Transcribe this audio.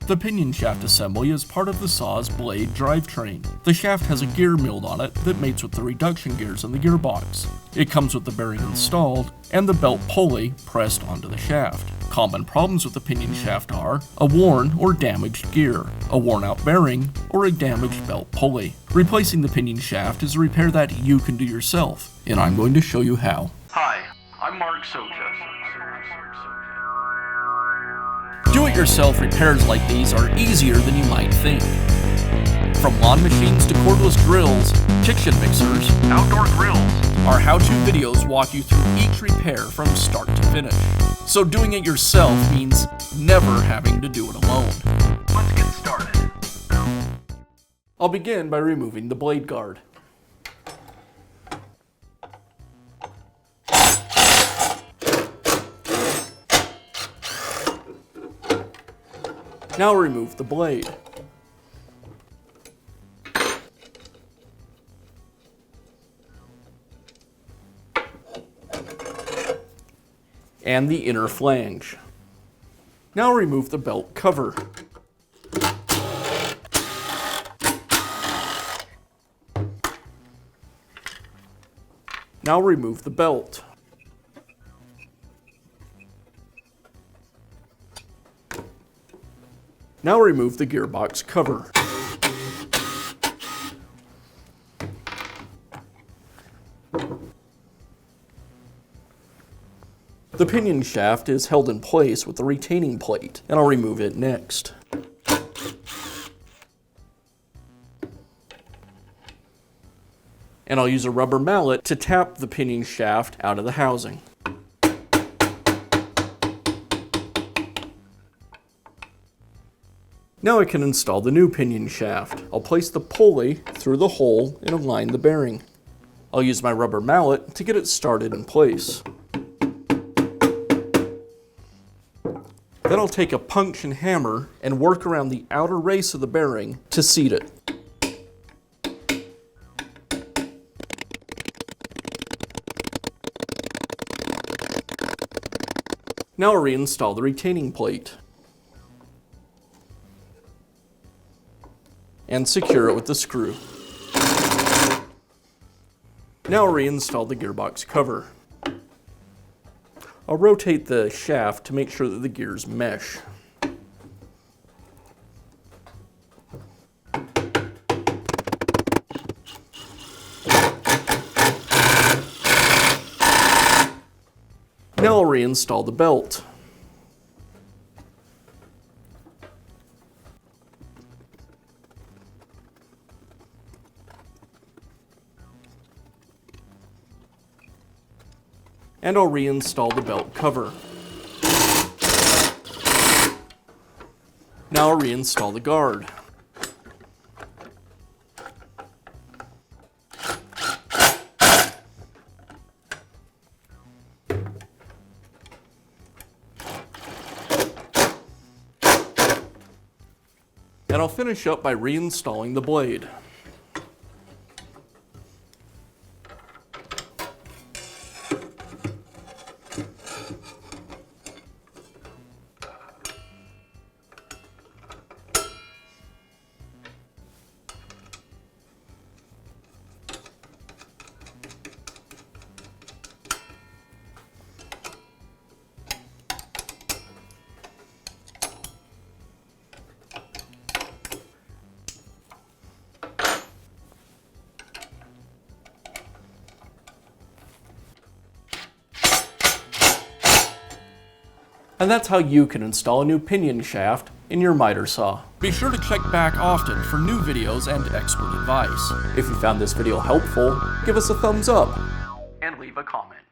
The pinion shaft assembly is part of the saw's blade drivetrain. The shaft has a gear milled on it that mates with the reduction gears in the gearbox. It comes with the bearing installed and the belt pulley pressed onto the shaft. Common problems with the pinion shaft are a worn or damaged gear, a worn out bearing, or a damaged belt pulley. Replacing the pinion shaft is a repair that you can do yourself, and I'm going to show you how. Hi, I'm Mark Socha. Do-it-yourself repairs like these are easier than you might think. From lawn machines to cordless drills, kitchen mixers, Outdoor grills. our how-to videos walk you through each repair from start to finish. So doing it yourself means never having to do it alone. Let's get started. I'll begin by removing the blade guard. Now remove the blade. And the inner flange. Now remove the belt cover. Now remove the belt. Now remove the gearbox cover. The pinion shaft is held in place with the retaining plate, and I'll remove it next. And I'll use a rubber mallet to tap the pinion shaft out of the housing. Now I can install the new pinion shaft. I'll place the pulley through the hole and align the bearing. I'll use my rubber mallet to get it started in place. Then I'll take a punch and hammer and work around the outer race of the bearing to seat it. Now I'll reinstall the retaining plate and secure it with the screw. Now I'll reinstall the gearbox cover. I'll rotate the shaft to make sure that the gears mesh. Now I'll reinstall the belt. And I'll reinstall the belt cover. Now I'll reinstall the guard. And I'll finish up by reinstalling the blade. And that's how you can install a new pinion shaft in your miter saw. Be sure to check back often for new videos and expert advice. If you found this video helpful, give us a thumbs up And leave a comment.